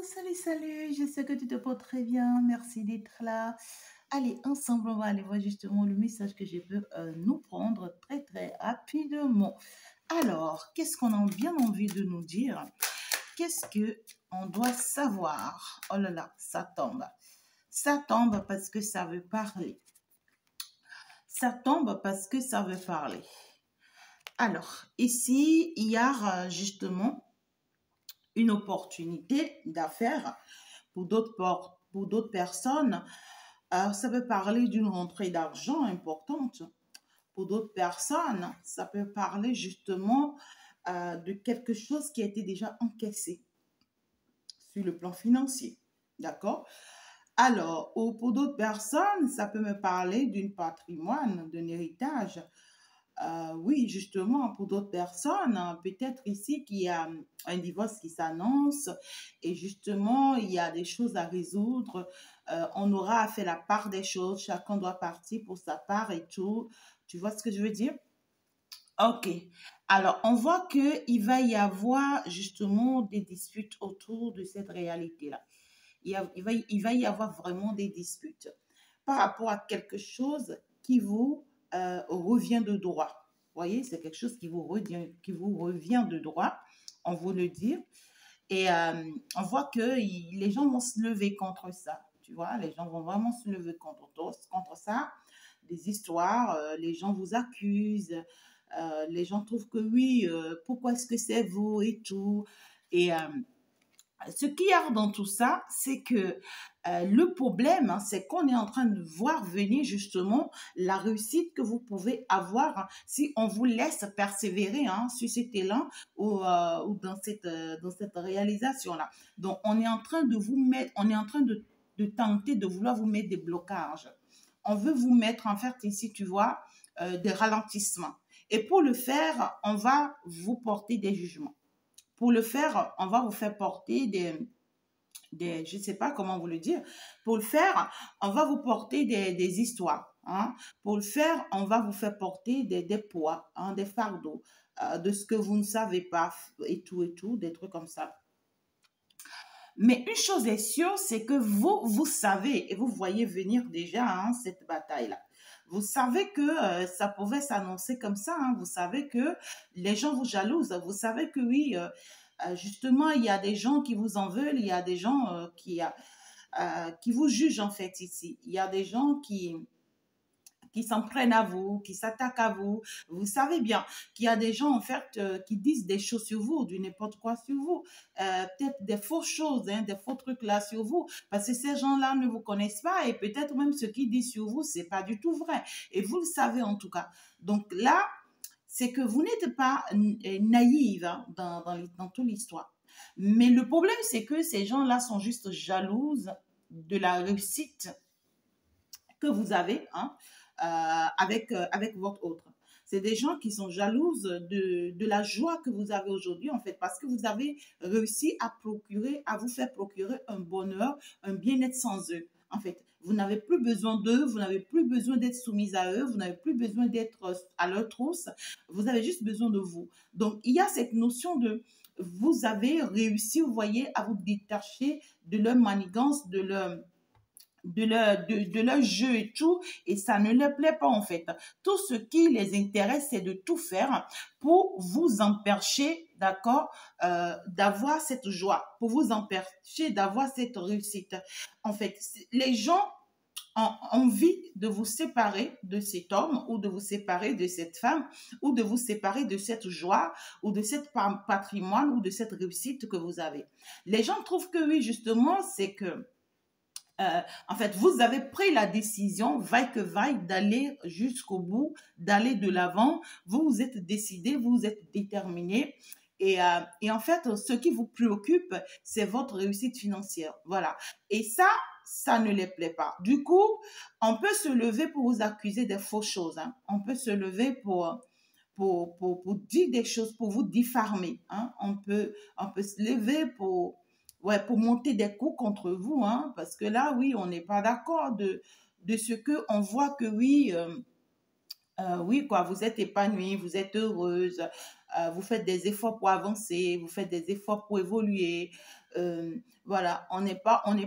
Salut, salut, je sais que tu te portes très bien, merci d'être là. Allez, ensemble, on va aller voir justement le message que je peux nous prendre très, très rapidement. Alors, qu'est-ce qu'on a bien envie de nous dire? Qu'est-ce que on doit savoir? Oh là là, ça tombe. Ça tombe parce que ça veut parler. Ça tombe parce que ça veut parler. Alors, ici, il y a justement une opportunité d'affaires pour d'autres personnes. Ça peut parler d'une rentrée d'argent importante. Pour d'autres personnes, ça peut parler justement de quelque chose qui a été déjà encaissé sur le plan financier. D'accord? Alors, pour d'autres personnes, ça peut me parler d'un patrimoine, d'un héritage. Oui, justement, pour d'autres personnes, peut-être ici qu'il y a un divorce qui s'annonce et justement, il y a des choses à résoudre. On aura à faire la part des choses. Chacun doit partir pour sa part et tout. Tu vois ce que je veux dire? Ok. Alors, on voit qu'il va y avoir justement des disputes autour de cette réalité-là. Il va y avoir vraiment des disputes par rapport à quelque chose qui vous revient de droit. Vous voyez, c'est quelque chose qui vous revient de droit, on vous le dit. Et on voit que les gens vont se lever contre ça. Tu vois, les gens vont vraiment se lever contre ça. Des histoires, les gens vous accusent, les gens trouvent que oui, pourquoi est-ce que c'est vous et tout. Et ce qui y a dans tout ça, c'est que le problème, hein, c'est qu'on est en train de voir venir justement la réussite que vous pouvez avoir hein, si on vous laisse persévérer hein, sur cet élan ou dans cette réalisation-là. Donc, on est en train de vous mettre, on est en train de tenter de vouloir vous mettre des blocages. On veut vous mettre en fait ici, tu vois, des ralentissements. Et pour le faire, on va vous porter des jugements. Pour le faire, on va vous faire porter je ne sais pas comment vous le dire. Pour le faire, on va vous porter des histoires. Hein. Pour le faire, on va vous faire porter des poids, hein, des fardeaux, de ce que vous ne savez pas et tout, des trucs comme ça. Mais une chose est sûre, c'est que vous savez et vous voyez venir déjà hein, cette bataille-là. Vous savez que ça pouvait s'annoncer comme ça. Hein. Vous savez que les gens vous jalousent. Vous savez que oui, justement, il y a des gens qui vous en veulent. Il y a des gens qui vous jugent en fait ici. Il y a des gens qui s'en prennent à vous, qui s'attaquent à vous. Vous savez bien qu'il y a des gens, en fait, qui disent des choses sur vous, du n'importe quoi sur vous. Peut-être des fausses choses, hein, des faux trucs là sur vous. Parce que ces gens-là ne vous connaissent pas et peut-être même ce qu'ils disent sur vous, c'est pas du tout vrai. Et vous le savez en tout cas. Donc là, c'est que vous n'êtes pas naïve hein, dans toute l'histoire. Mais le problème, c'est que ces gens-là sont juste jalouses de la réussite que vous avez hein, avec votre autre. C'est des gens qui sont jalouses de la joie que vous avez aujourd'hui, en fait, parce que vous avez réussi à vous faire procurer un bonheur, un bien-être sans eux. En fait, vous n'avez plus besoin d'eux, vous n'avez plus besoin d'être soumise à eux, vous n'avez plus besoin d'être à leur trousse, vous avez juste besoin de vous. Donc, il y a cette notion de vous avez réussi, vous voyez, à vous détacher de leur manigance, de leur jeu et tout, et ça ne leur plaît pas en fait. Tout ce qui les intéresse, c'est de tout faire pour vous empêcher, d'accord, d'avoir cette joie, pour vous empêcher d'avoir cette réussite. En fait, les gens ont envie de vous séparer de cet homme ou de vous séparer de cette femme ou de vous séparer de cette joie ou de cet patrimoine ou de cette réussite que vous avez. Les gens trouvent que oui, justement, c'est que en fait, vous avez pris la décision, vaille que vaille, d'aller jusqu'au bout, d'aller de l'avant. Vous vous êtes décidé, vous vous êtes déterminé. Et en fait, ce qui vous préoccupe, c'est votre réussite financière. Voilà. Et ça ne les plaît pas. Du coup, on peut se lever pour vous accuser des fausses choses. Hein. On peut se lever pour dire des choses, pour vous diffamer. Hein. On peut se lever ouais, pour monter des coups contre vous, hein, parce que là, oui, on n'est pas d'accord de ce que on voit que oui, oui, quoi, vous êtes épanouie, vous êtes heureuse, vous faites des efforts pour avancer, vous faites des efforts pour évoluer, voilà, on n'est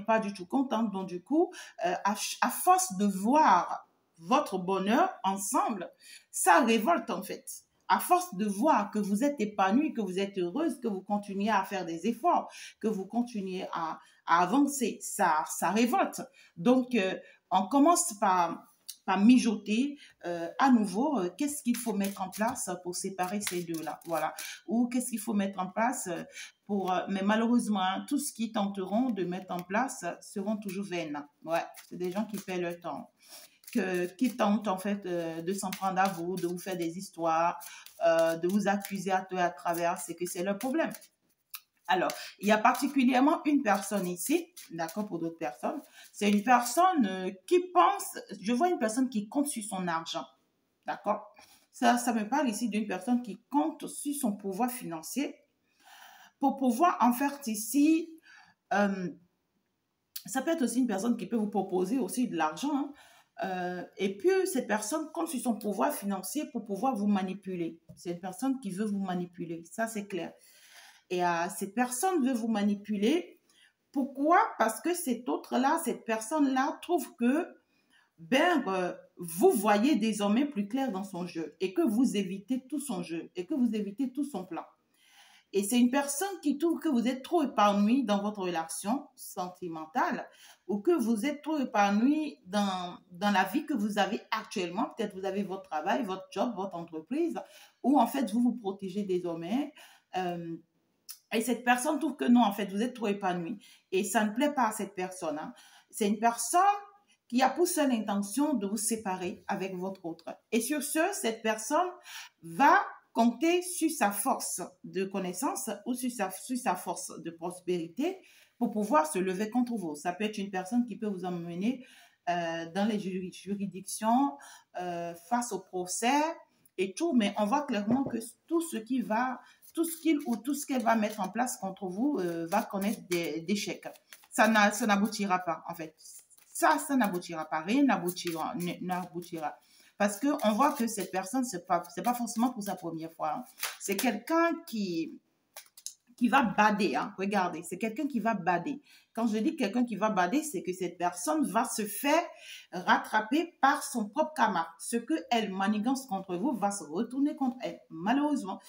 pas du tout content. Donc, du coup, à force de voir votre bonheur ensemble, ça révolte en fait. À force de voir que vous êtes épanouie, que vous êtes heureuse, que vous continuez à faire des efforts, que vous continuez à avancer, ça révolte. Donc, on commence par mijoter à nouveau qu'est-ce qu'il faut mettre en place pour séparer ces deux-là. Voilà. Ou qu'est-ce qu'il faut mettre en place pour... mais malheureusement, hein, tout ce qu'ils tenteront de mettre en place seront toujours vaines. Ouais, c'est des gens qui paient leur temps. Qui tentent en fait de s'en prendre à vous, de vous faire des histoires, de vous accuser à tout et à travers, c'est que c'est leur problème. Alors, il y a particulièrement une personne ici, d'accord, pour d'autres personnes. C'est une personne qui pense, je vois une personne qui compte sur son argent, d'accord. Ça me parle ici d'une personne qui compte sur son pouvoir financier pour pouvoir en faire ici, ça peut être aussi une personne qui peut vous proposer aussi de l'argent, hein. Et puis, cette personne compte sur son pouvoir financier pour pouvoir vous manipuler. C'est une personne qui veut vous manipuler, ça c'est clair. Et cette personne veut vous manipuler. Pourquoi? Parce que cette autre-là, cette personne-là trouve que vous voyez désormais plus clair dans son jeu et que vous évitez tout son jeu et que vous évitez tout son plan. Et c'est une personne qui trouve que vous êtes trop épanoui dans votre relation sentimentale ou que vous êtes trop épanoui dans la vie que vous avez actuellement. Peut-être vous avez votre travail, votre job, votre entreprise, où en fait vous vous protégez désormais. Et cette personne trouve que non, en fait, vous êtes trop épanoui. Et ça ne plaît pas à cette personne, hein. C'est une personne qui a pour seule intention de vous séparer avec votre autre. Et sur ce, cette personne va compter sur sa force de connaissance ou sur sa force de prospérité pour pouvoir se lever contre vous. Ça peut être une personne qui peut vous emmener dans les juridictions, face au procès et tout, mais on voit clairement que tout ce qu'il ou tout ce qu'elle va mettre en place contre vous va connaître des échecs. Ça n'aboutira pas, en fait. Ça n'aboutira pas. Rien n'aboutira. Parce qu'on voit que cette personne, c'est pas forcément pour sa première fois, hein. C'est quelqu'un qui va bader, hein. Regardez, c'est quelqu'un qui va bader. Quand je dis quelqu'un qui va bader, c'est que cette personne va se faire rattraper par son propre karma. Ce qu'elle manigance contre vous va se retourner contre elle, malheureusement.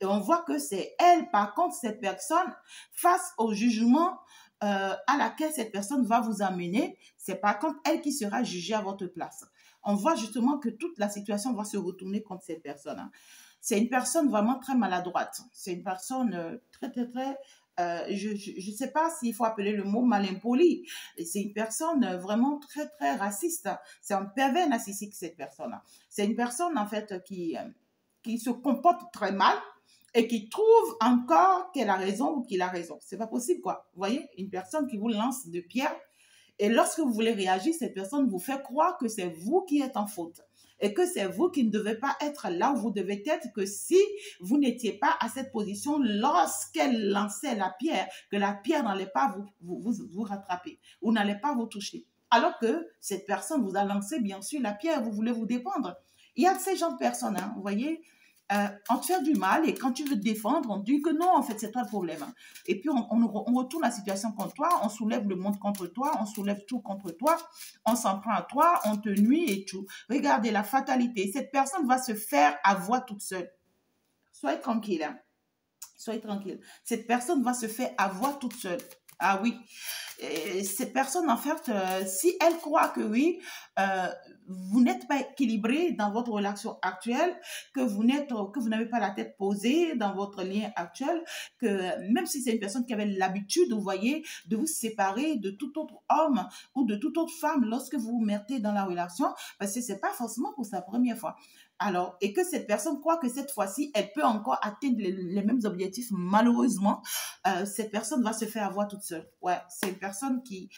Et on voit que c'est elle, par contre, cette personne, face au jugement à laquelle cette personne va vous amener, c'est par contre elle qui sera jugée à votre place. On voit justement que toute la situation va se retourner contre cette personne, hein. C'est une personne vraiment très maladroite. C'est une personne très, je ne sais pas s'il faut appeler le mot malimpoli. C'est une personne vraiment très, très raciste. C'est un pervers narcissique, cette personne-là. C'est une personne, en fait, qui se comporte très mal et qui trouve encore qu'elle a raison ou qu'il a raison. C'est pas possible, quoi. Vous voyez, une personne qui vous lance de pierres et lorsque vous voulez réagir, cette personne vous fait croire que c'est vous qui êtes en faute et que c'est vous qui ne devez pas être là où vous devez être, que si vous n'étiez pas à cette position lorsqu'elle lançait la pierre, que la pierre n'allait pas vous rattraper ou n'allait pas vous toucher. Alors que cette personne vous a lancé, bien sûr, la pierre, vous voulez vous défendre. Il y a ces gens de personnes, hein, vous voyez, on te fait du mal et quand tu veux te défendre, on dit que non, en fait, c'est toi le problème, hein. Et puis, on retourne la situation contre toi, on soulève le monde contre toi, on soulève tout contre toi, on s'en prend à toi, on te nuit et tout. Regardez la fatalité. Cette personne va se faire avoir toute seule. Soyez tranquille, hein. Soyez tranquille. Cette personne va se faire avoir toute seule. Ah oui. Et cette personne, en fait, si elle croit que oui, vous n'êtes pas équilibré dans votre relation actuelle, que vous n'avez pas la tête posée dans votre lien actuel, que même si c'est une personne qui avait l'habitude, vous voyez, de vous séparer de tout autre homme ou de toute autre femme lorsque vous vous mettez dans la relation, parce que c'est pas forcément pour sa première fois. Alors, et que cette personne croit que cette fois-ci, elle peut encore atteindre les mêmes objectifs, malheureusement, cette personne va se faire avoir toute seule. Ouais, c'est une personne qui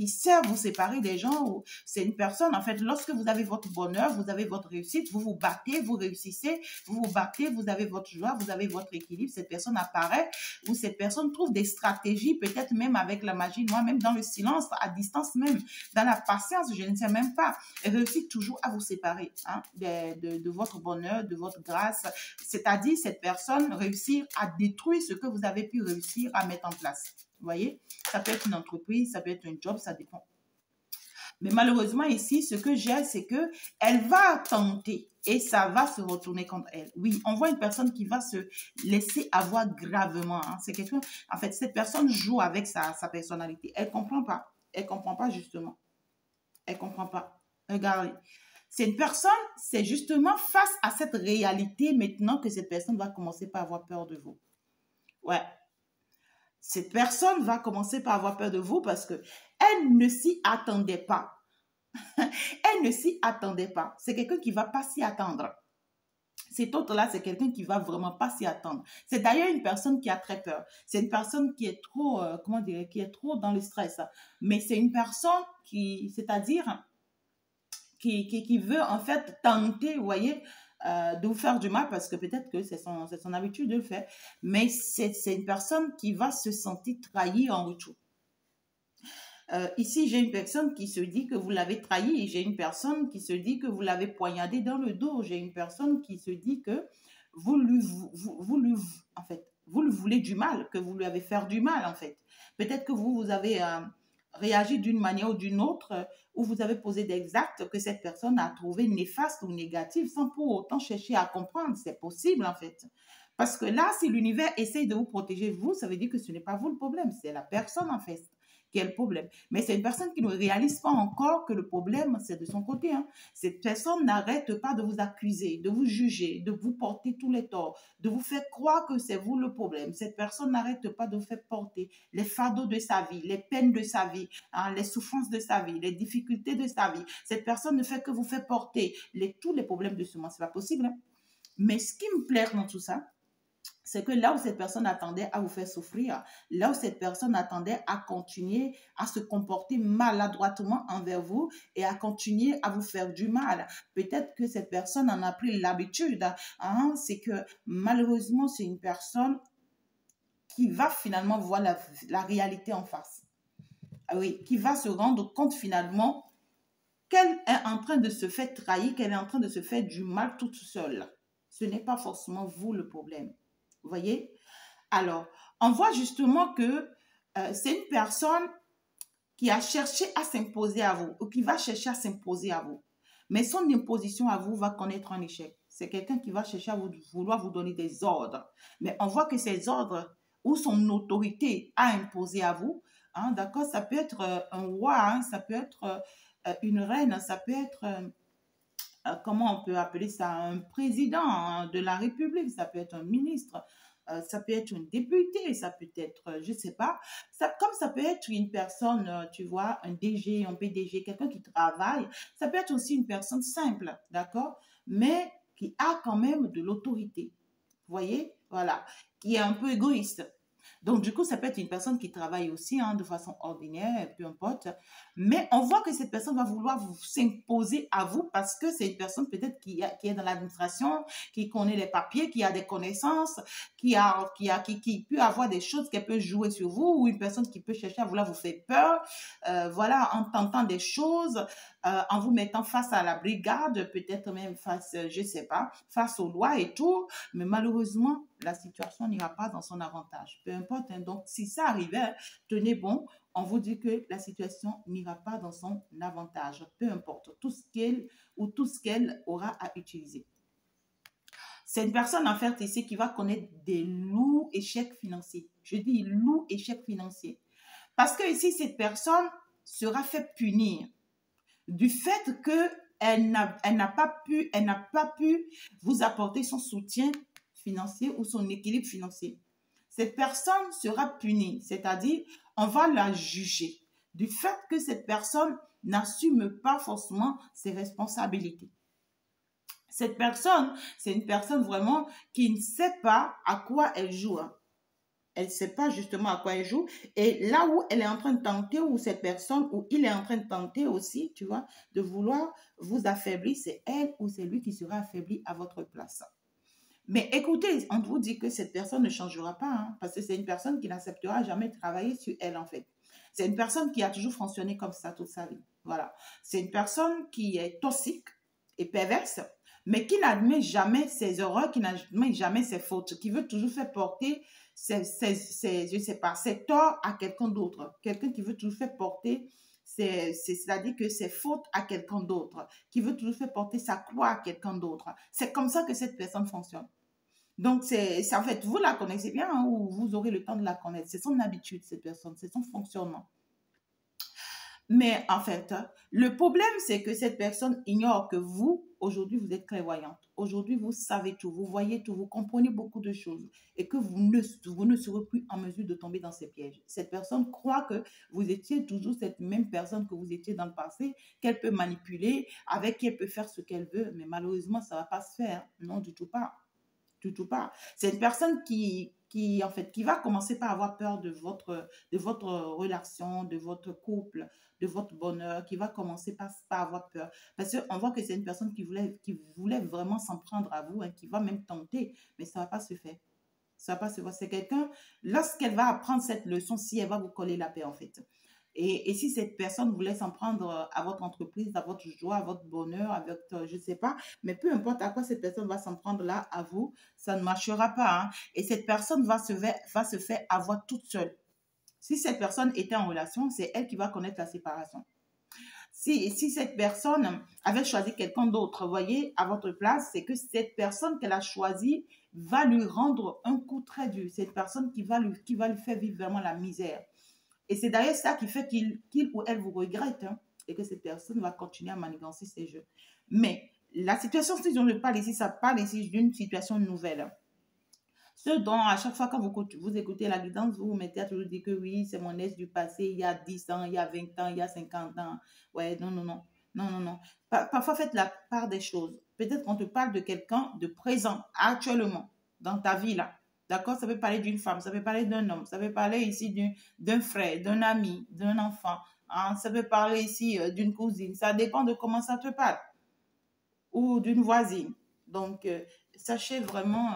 sert à vous séparer des gens. C'est une personne, en fait, lorsque vous avez votre bonheur, vous avez votre réussite, vous vous battez, vous réussissez, vous vous battez, vous avez votre joie, vous avez votre équilibre, cette personne apparaît, ou cette personne trouve des stratégies, peut-être même avec la magie noire, même dans le silence, à distance même, dans la patience, je ne sais même pas, elle réussit toujours à vous séparer, hein, de votre bonheur, de votre grâce. C'est-à-dire, cette personne réussit à détruire ce que vous avez pu réussir à mettre en place. Vous voyez, ça peut être une entreprise, ça peut être un job, ça dépend. Mais malheureusement, ici, ce que j'ai, c'est que elle va tenter et ça va se retourner contre elle. Oui, on voit une personne qui va se laisser avoir gravement. Hein. C'est quelqu'un, en fait, cette personne joue avec sa personnalité. Elle ne comprend pas. Elle ne comprend pas, justement. Elle ne comprend pas. Regardez. C'est une personne, c'est justement face à cette réalité maintenant que cette personne va commencer par avoir peur de vous. Ouais. Cette personne va commencer par avoir peur de vous parce que elle ne s'y attendait pas. Elle ne s'y attendait pas. C'est quelqu'un qui ne va pas s'y attendre. Cet autre-là, c'est quelqu'un qui ne va vraiment pas s'y attendre. C'est d'ailleurs une personne qui a très peur. C'est une personne qui est trop, comment dire, qui est trop dans le stress. Mais c'est une personne qui, c'est-à-dire, qui veut en fait tenter, vous voyez, de vous faire du mal parce que peut-être que c'est son habitude de le faire. Mais c'est une personne qui va se sentir trahie en retour. Ici, j'ai une personne qui se dit que vous l'avez trahi. J'ai une personne qui se dit que vous l'avez poignardé dans le dos. J'ai une personne qui se dit que vous en fait, vous lui voulez du mal, que vous lui avez fait du mal, en fait. Peut-être que vous avez réagi d'une manière ou d'une autre, ou vous avez posé des actes que cette personne a trouvé néfastes ou négatifs sans pour autant chercher à comprendre. C'est possible, en fait. Parce que là, si l'univers essaye de vous protéger, vous, ça veut dire que ce n'est pas vous le problème, c'est la personne, en fait, qui est le problème. Mais c'est une personne qui ne réalise pas encore que le problème, c'est de son côté. Hein. Cette personne n'arrête pas de vous accuser, de vous juger, de vous porter tous les torts, de vous faire croire que c'est vous le problème. Cette personne n'arrête pas de vous faire porter les fardeaux de sa vie, les peines de sa vie, hein, les souffrances de sa vie, les difficultés de sa vie. Cette personne ne fait que vous faire porter tous les problèmes de ce monde. Ce n'est pas possible. Hein. Mais ce qui me plaît dans tout ça, c'est que là où cette personne attendait à vous faire souffrir, là où cette personne attendait à continuer à se comporter maladroitement envers vous et à continuer à vous faire du mal, peut-être que cette personne en a pris l'habitude. Hein, c'est que malheureusement, c'est une personne qui va finalement voir la réalité en face. Ah oui, qui va se rendre compte finalement qu'elle est en train de se faire trahir, qu'elle est en train de se faire du mal toute seule. Ce n'est pas forcément vous le problème. Vous voyez? Alors, on voit justement que c'est une personne qui a cherché à s'imposer à vous ou qui va chercher à s'imposer à vous. Mais son imposition à vous va connaître un échec. C'est quelqu'un qui va chercher à vouloir vous donner des ordres. Mais on voit que ces ordres ou son autorité à imposer à vous, hein, d'accord, ça peut être un roi, hein, ça peut être une reine, ça peut être... comment on peut appeler ça, un président hein, de la République, ça peut être un ministre, ça peut être un député, ça peut être, je ne sais pas, comme ça peut être une personne, tu vois, un DG, un PDG, quelqu'un qui travaille, ça peut être aussi une personne simple, d'accord, mais qui a quand même de l'autorité, vous voyez, voilà, qui est un peu égoïste. Donc, du coup, ça peut être une personne qui travaille aussi hein, de façon ordinaire, peu importe. Mais on voit que cette personne va vouloir s'imposer à vous parce que c'est une personne peut-être qui est dans l'administration, qui connaît les papiers, qui a des connaissances, qui peut avoir des choses qu'elle peut jouer sur vous ou une personne qui peut chercher à vouloir vous faire peur, voilà, en tentant des choses, en vous mettant face à la brigade, peut-être même face, je ne sais pas, face aux lois et tout. Mais malheureusement, la situation n'ira pas dans son avantage. Peu importe. Hein. Donc, si ça arrivait, tenez bon, on vous dit que la situation n'ira pas dans son avantage. Peu importe tout ce qu'elle aura à utiliser. C'est une personne, en fait, ici qui va connaître des lourds échecs financiers. Je dis lourds échecs financiers. Parce que ici, cette personne sera fait punir du fait qu'elle n'a pas pu vous apporter son soutien financier ou son équilibre financier. Cette personne sera punie, c'est-à-dire on va la juger du fait que cette personne n'assume pas forcément ses responsabilités. Cette personne, c'est une personne vraiment qui ne sait pas à quoi elle joue. Hein. Elle ne sait pas justement à quoi elle joue. Et là où elle est en train de tenter, ou cette personne, ou il est en train de tenter aussi, tu vois, de vouloir vous affaiblir, c'est elle ou c'est lui qui sera affaibli à votre place. Mais écoutez, on vous dit que cette personne ne changera pas, hein, parce que c'est une personne qui n'acceptera jamais de travailler sur elle, en fait. C'est une personne qui a toujours fonctionné comme ça toute sa vie. Voilà. C'est une personne qui est toxique et perverse, mais qui n'admet jamais ses erreurs, qui n'admet jamais ses fautes, qui veut toujours faire porter je sais pas, c'est tort à quelqu'un d'autre. Quelqu'un qui veut toujours faire porter, c'est-à-dire que c'est faute à quelqu'un d'autre, qui veut toujours faire porter sa croix à quelqu'un d'autre. C'est comme ça que cette personne fonctionne. Donc, c'est en fait, vous la connaissez bien, hein, ou vous aurez le temps de la connaître. C'est son habitude, cette personne, c'est son fonctionnement. Mais en fait, le problème, c'est que cette personne ignore que vous, aujourd'hui, vous êtes clairvoyante. Aujourd'hui, vous savez tout, vous voyez tout, vous comprenez beaucoup de choses et que vous ne serez plus en mesure de tomber dans ces pièges. Cette personne croit que vous étiez toujours cette même personne que vous étiez dans le passé, qu'elle peut manipuler, avec qui elle peut faire ce qu'elle veut, mais malheureusement, ça ne va pas se faire. Non, du tout pas. Du tout pas. C'est une personne en fait, qui va commencer par avoir peur de votre relation, de votre couple, de votre bonheur, qui va commencer par avoir peur. Parce qu'on voit que c'est une personne qui voulait vraiment s'en prendre à vous, hein, qui va même tenter, mais ça ne va pas se faire. Ça va pas se voir. C'est quelqu'un, lorsqu'elle va apprendre cette leçon, si elle va vous coller la paix, en fait. Et si cette personne voulait s'en prendre à votre entreprise, à votre joie, à votre bonheur, à votre, je ne sais pas, mais peu importe à quoi cette personne va s'en prendre là, à vous, ça ne marchera pas. Hein. Et cette personne va se faire avoir toute seule. Si cette personne était en relation, c'est elle qui va connaître la séparation. Si cette personne avait choisi quelqu'un d'autre, voyez, à votre place, c'est que cette personne qu'elle a choisie va lui rendre un coup très dur. Cette personne qui va lui faire vivre vraiment la misère. Et c'est d'ailleurs ça qui fait qu'il ou elle vous regrette, hein, et que cette personne va continuer à manigancer ses jeux. Mais la situation, si on ne parle ici, ça parle ici d'une situation nouvelle. Ce dont, à chaque fois, quand vous écoutez la guidance, vous vous mettez à toujours dire que oui, c'est mon ex du passé, il y a 10 ans, il y a 20 ans, il y a 50 ans. Ouais, non, non, non. Non, non, non. Parfois, faites la part des choses. Peut-être qu'on te parle de quelqu'un de présent, actuellement, dans ta vie, là. D'accord? Ça peut parler d'une femme, ça peut parler d'un homme, ça peut parler ici d'un frère, d'un ami, d'un enfant. Hein? Ça peut parler ici d'une cousine. Ça dépend de comment ça te parle. Ou d'une voisine. Donc, sachez vraiment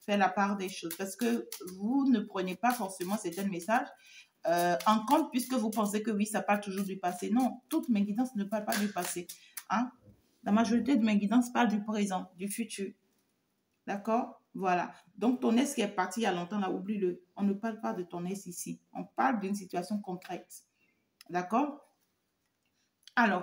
faire la part des choses parce que vous ne prenez pas forcément certains messages en compte puisque vous pensez que oui, ça parle toujours du passé. Non, toutes mes guidances ne parlent pas du passé. Hein? La majorité de mes guidances parlent du présent, du futur. D'accord? Voilà. Donc, ton ex qui est parti il y a longtemps, là, oublie-le. On ne parle pas de ton ex ici. On parle d'une situation concrète. D'accord? Alors,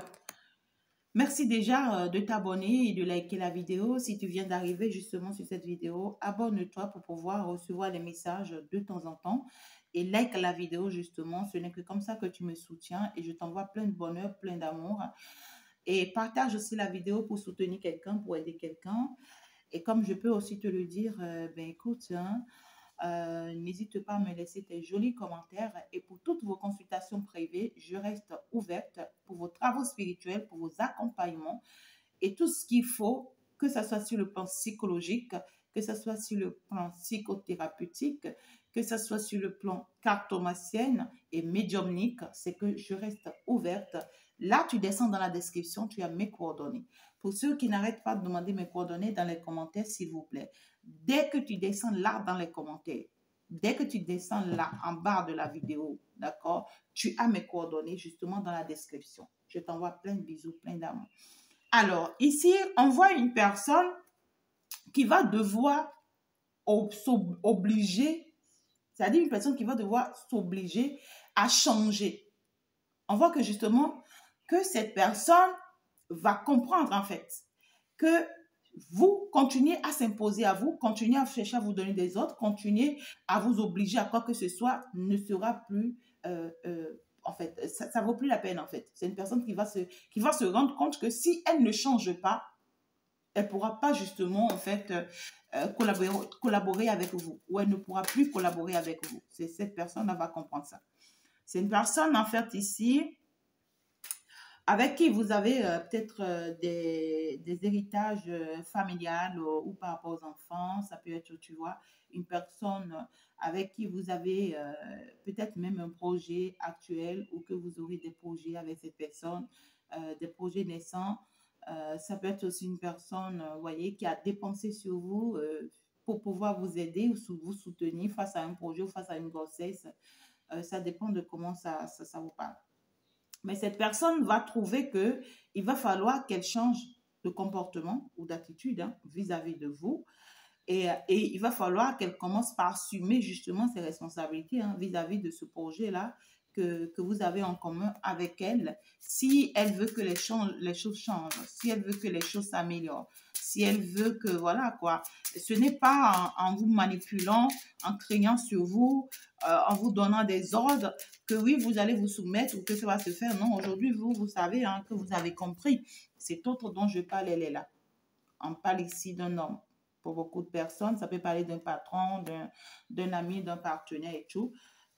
merci déjà de t'abonner et de liker la vidéo. Si tu viens d'arriver justement sur cette vidéo, abonne-toi pour pouvoir recevoir les messages de temps en temps. Et like la vidéo justement. Ce n'est que comme ça que tu me soutiens et je t'envoie plein de bonheur, plein d'amour. Et partage aussi la vidéo pour soutenir quelqu'un, pour aider quelqu'un. Et comme je peux aussi te le dire, ben écoute, hein, n'hésite pas à me laisser tes jolis commentaires et pour toutes vos consultations privées, je reste ouverte pour vos travaux spirituels, pour vos accompagnements et tout ce qu'il faut, que ce soit sur le plan psychologique, que ce soit sur le plan psychothérapeutique, que ce soit sur le plan cartomancienne et médiumnique, c'est que je reste ouverte. Là, tu descends dans la description, tu as mes coordonnées. Pour ceux qui n'arrêtent pas de demander mes coordonnées dans les commentaires, s'il vous plaît, dès que tu descends là dans les commentaires, dès que tu descends là en bas de la vidéo, d'accord, tu as mes coordonnées justement dans la description. Je t'envoie plein de bisous, plein d'amour. Alors, ici, on voit une personne qui va devoir s'obliger, c'est-à-dire une personne qui va devoir s'obliger à changer. On voit que justement, que cette personne va comprendre en fait que vous continuez à s'imposer à vous, continuez à chercher à vous donner des ordres, continuez à vous obliger à quoi que ce soit, ne sera plus, en fait, ça ne vaut plus la peine en fait. C'est une personne qui va se rendre compte que si elle ne change pas, elle ne pourra pas justement en fait collaborer avec vous ou elle ne pourra plus collaborer avec vous. Cette personne va comprendre ça. C'est une personne en fait ici avec qui vous avez peut-être des héritages familiales ou par rapport aux enfants. Ça peut être, tu vois, une personne avec qui vous avez peut-être même un projet actuel ou que vous aurez des projets avec cette personne, des projets naissants. Ça peut être aussi une personne, voyez, qui a dépensé sur vous pour pouvoir vous aider ou vous soutenir face à un projet ou face à une grossesse. Ça dépend de comment ça vous parle. Mais cette personne va trouver qu'il va falloir qu'elle change de comportement ou d'attitude vis-à-vis de vous Et il va falloir qu'elle commence par assumer justement ses responsabilités hein, vis-à-vis de ce projet-là que vous avez en commun avec elle. Si elle veut que les choses changent, si elle veut que les choses s'améliorent, si elle veut que, voilà quoi, ce n'est pas en vous manipulant, en craignant sur vous, en vous donnant des ordres, que oui, vous allez vous soumettre ou que ça va se faire. Non, aujourd'hui, vous savez hein, que vous avez compris. Cet autre dont je parle, elle est là. On parle ici d'un homme. Pour beaucoup de personnes, ça peut parler d'un patron, d'un ami, d'un partenaire et tout.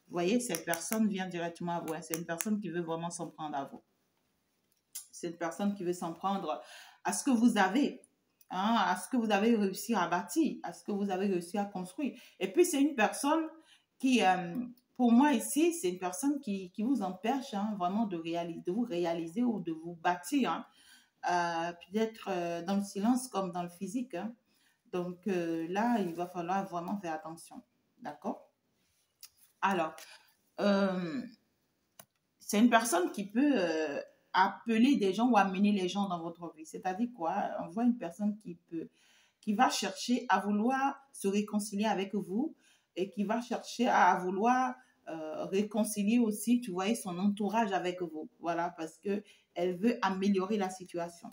Vous voyez, cette personne vient directement à vous. C'est une personne qui veut vraiment s'en prendre à vous. C'est une personne qui veut s'en prendre à ce que vous avez, hein, à ce que vous avez réussi à bâtir, à ce que vous avez réussi à construire. Et puis, c'est une personne qui, pour moi ici, c'est une personne qui vous empêche hein, vraiment de vous réaliser ou de vous bâtir. Hein. Peut-être dans le silence comme dans le physique. Hein. Donc là, il va falloir vraiment faire attention. D'accord? Alors, c'est une personne qui peut appeler des gens ou amener les gens dans votre vie. C'est-à-dire quoi? On voit une personne qui va chercher à vouloir se réconcilier avec vous et qui va chercher à vouloir réconcilier aussi, tu vois, son entourage avec vous. Voilà, parce que elle veut améliorer la situation.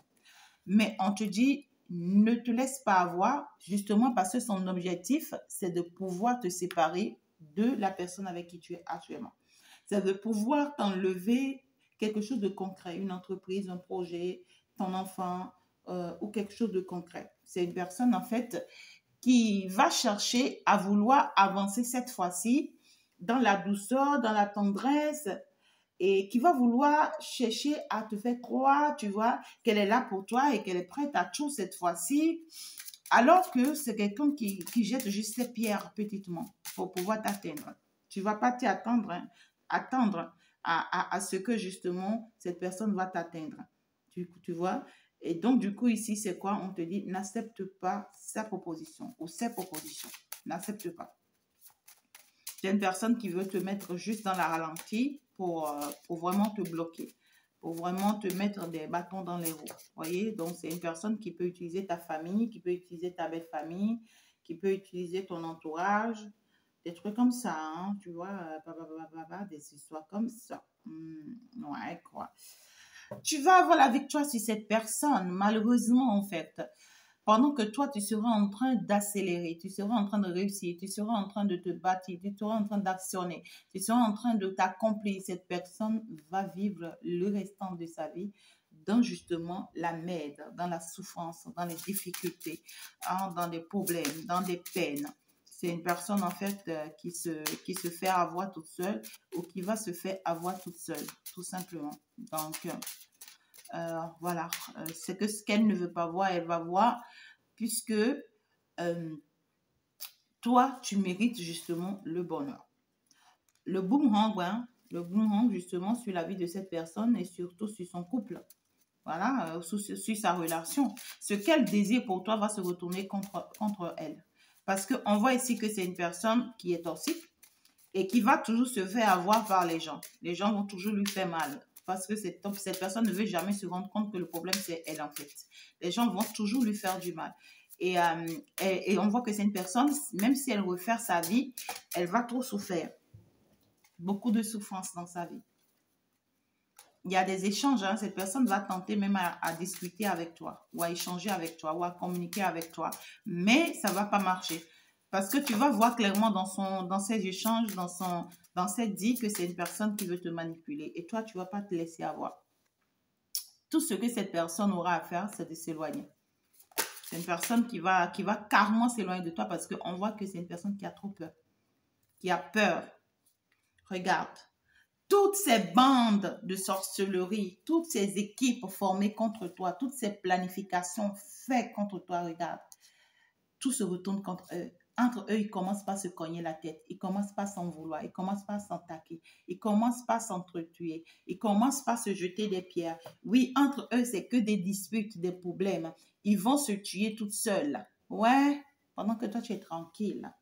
Mais on te dit, ne te laisse pas avoir, justement parce que son objectif, c'est de pouvoir te séparer de la personne avec qui tu es actuellement. C'est de pouvoir t'enlever quelque chose de concret, une entreprise, un projet, ton enfant ou quelque chose de concret. C'est une personne, en fait, qui va chercher à vouloir avancer cette fois-ci dans la douceur, dans la tendresse, et qui va vouloir chercher à te faire croire, tu vois, qu'elle est là pour toi et qu'elle est prête à tout cette fois-ci, alors que c'est quelqu'un qui jette juste ses pierres petitement pour pouvoir t'atteindre. Tu ne vas pas t'attendre, hein, attendre à ce que justement cette personne va t'atteindre. Tu vois? Et donc, du coup, ici, c'est quoi? On te dit, n'accepte pas sa proposition ou ses propositions. N'accepte pas. C'est une personne qui veut te mettre juste dans la ralentie pour vraiment te bloquer, pour vraiment te mettre des bâtons dans les roues. Vous voyez? Donc, c'est une personne qui peut utiliser ta famille, qui peut utiliser ta belle famille, qui peut utiliser ton entourage, des trucs comme ça, hein, tu vois, des histoires comme ça. Ouais, quoi. Tu vas avoir la victoire sur cette personne, malheureusement, en fait. Pendant que toi, tu seras en train d'accélérer, tu seras en train de réussir, tu seras en train de te bâtir, tu seras en train d'actionner, tu seras en train de t'accomplir. Cette personne va vivre le restant de sa vie dans justement la merde, dans la souffrance, dans les difficultés, hein, dans des problèmes, dans des peines. C'est une personne en fait qui se fait avoir toute seule ou qui va se faire avoir toute seule, tout simplement. Donc, voilà, c'est que ce qu'elle ne veut pas voir, elle va voir, puisque toi, tu mérites justement le bonheur. Le boomerang, hein, le boomerang justement sur la vie de cette personne et surtout sur son couple. Voilà, sur sa relation. Ce qu'elle désire pour toi va se retourner contre elle. Parce qu'on voit ici que c'est une personne qui est toxique et qui va toujours se faire avoir par les gens. Les gens vont toujours lui faire mal. Parce que cette personne ne veut jamais se rendre compte que le problème, c'est elle en fait. Les gens vont toujours lui faire du mal. Et on voit que c'est une personne, même si elle refaire sa vie, elle va trop souffrir. Beaucoup de souffrance dans sa vie. Il y a des échanges, hein, cette personne va tenter même à discuter avec toi, ou à échanger avec toi, ou à communiquer avec toi, mais ça ne va pas marcher. Parce que tu vas voir clairement dans ses échanges, dans ses dits, que c'est une personne qui veut te manipuler. Et toi, tu ne vas pas te laisser avoir. Tout ce que cette personne aura à faire, c'est de s'éloigner. C'est une personne qui va carrément s'éloigner de toi parce qu'on voit que c'est une personne qui a trop peur. Qui a peur. Regarde. Toutes ces bandes de sorcellerie, toutes ces équipes formées contre toi, toutes ces planifications faites contre toi, regarde, tout se retourne contre eux. Entre eux, ils commencent pas à se cogner la tête, ils commencent pas à s'en vouloir, ils commencent pas à s'attaquer, ils commencent pas à s'entretuer, ils commencent pas à se jeter des pierres. Oui, entre eux, c'est que des disputes, des problèmes. Ils vont se tuer toutes seules. Ouais, pendant que toi, tu es tranquille.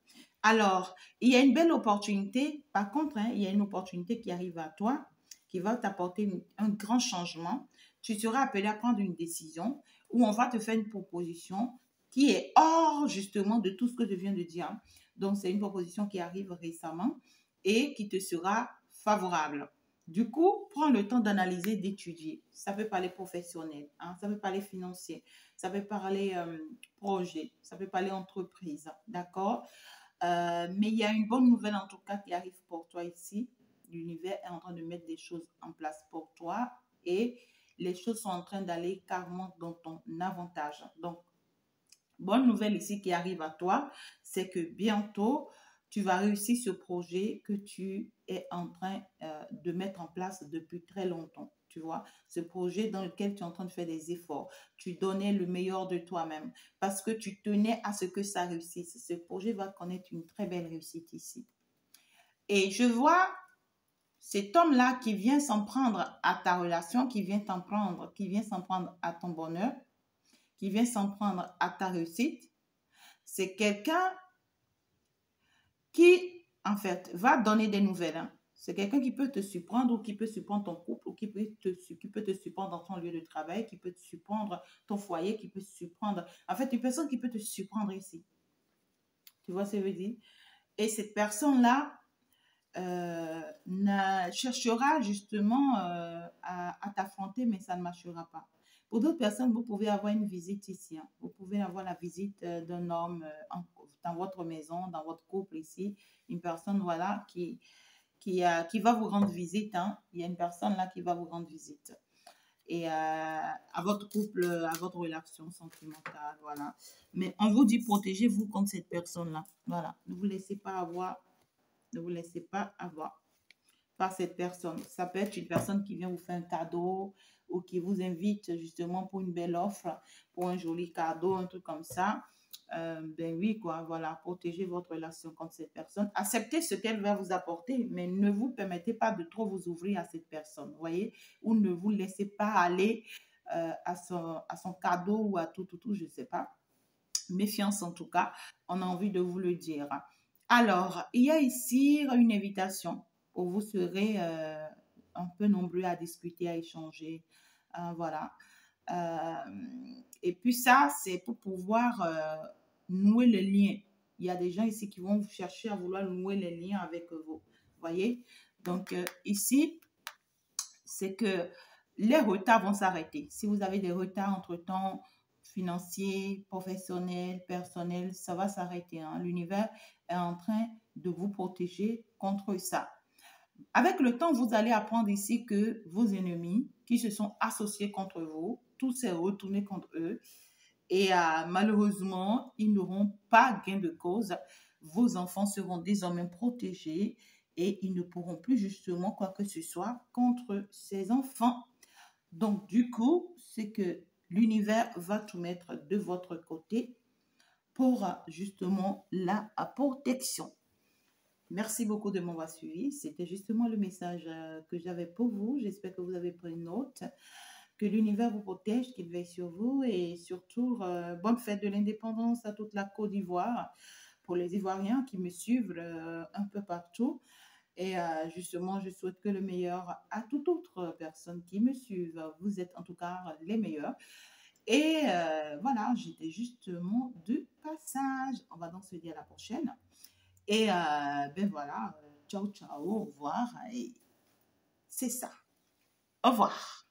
Alors, il y a une belle opportunité. Par contre, hein, il y a une opportunité qui arrive à toi, qui va t'apporter un grand changement. Tu seras appelé à prendre une décision où on va te faire une proposition qui est hors justement de tout ce que je viens de dire. Donc, c'est une proposition qui arrive récemment et qui te sera favorable. Du coup, prends le temps d'analyser, d'étudier. Ça peut parler professionnel, hein, ça peut parler financier, ça peut parler projet, ça peut parler entreprise, d'accord? Mais il y a une bonne nouvelle en tout cas qui arrive pour toi ici. L'univers est en train de mettre des choses en place pour toi et les choses sont en train d'aller carrément dans ton avantage. Donc, bonne nouvelle ici qui arrive à toi, c'est que bientôt, tu vas réussir ce projet que tu es en train de mettre en place depuis très longtemps. Tu vois, ce projet dans lequel tu es en train de faire des efforts. Tu donnais le meilleur de toi-même parce que tu tenais à ce que ça réussisse. Ce projet va connaître une très belle réussite ici. Et je vois cet homme-là qui vient s'en prendre à ta relation, qui vient s'en prendre à ton bonheur, qui vient s'en prendre à ta réussite. C'est quelqu'un qui, en fait, va donner des nouvelles. Hein. C'est quelqu'un qui peut te surprendre ou qui peut surprendre ton couple ou qui peut te surprendre dans ton lieu de travail, qui peut te surprendre ton foyer, qui peut te surprendre. En fait, une personne qui peut te surprendre ici. Tu vois ce que je veux dire? Et cette personne-là cherchera justement à t'affronter, mais ça ne marchera pas. Pour d'autres personnes, vous pouvez avoir une visite ici. Hein. Vous pouvez avoir la visite d'un homme dans votre maison, dans votre couple ici. Une personne, voilà, qui va vous rendre visite. Hein. Il y a une personne là qui va vous rendre visite. Et à votre couple, à votre relation sentimentale, voilà. Mais on vous dit, protégez-vous contre cette personne-là. Voilà. Ne vous laissez pas avoir. Ne vous laissez pas avoir par cette personne. Ça peut être une personne qui vient vous faire un cadeau ou qui vous invite justement pour une belle offre, pour un joli cadeau, un truc comme ça. Ben oui, quoi, voilà, protégez votre relation contre cette personne. Acceptez ce qu'elle va vous apporter, mais ne vous permettez pas de trop vous ouvrir à cette personne, voyez, ou ne vous laissez pas aller à son cadeau ou à tout, je ne sais pas. Méfiance en tout cas, on a envie de vous le dire. Alors, il y a ici une invitation où vous serez un peu nombreux à discuter, à échanger. Voilà. Et puis ça, c'est pour pouvoir nouer le lien. Il y a des gens ici qui vont chercher à vouloir nouer les liens avec vous. Voyez? Donc, ici, c'est que les retards vont s'arrêter. Si vous avez des retards entre-temps, financiers, professionnels, personnels, ça va s'arrêter. Hein. L'univers est en train de vous protéger contre ça. Avec le temps, vous allez apprendre ici que vos ennemis qui se sont associés contre vous, tout s'est retourné contre eux. Et malheureusement, ils n'auront pas gain de cause. Vos enfants seront désormais protégés et ils ne pourront plus justement quoi que ce soit contre ces enfants. Donc, du coup, c'est que l'univers va tout mettre de votre côté pour justement la protection. Merci beaucoup de m'avoir suivi. C'était justement le message que j'avais pour vous. J'espère que vous avez pris note. Que l'univers vous protège, qu'il veille sur vous et surtout, bonne fête de l'indépendance à toute la Côte d'Ivoire pour les Ivoiriens qui me suivent un peu partout. Et justement, je souhaite que le meilleur à toute autre personne qui me suive. Vous êtes en tout cas les meilleurs. Et voilà, j'étais justement de passage. On va donc se dire à la prochaine. Et ben voilà, ciao, ciao, au revoir. Et c'est ça. Au revoir.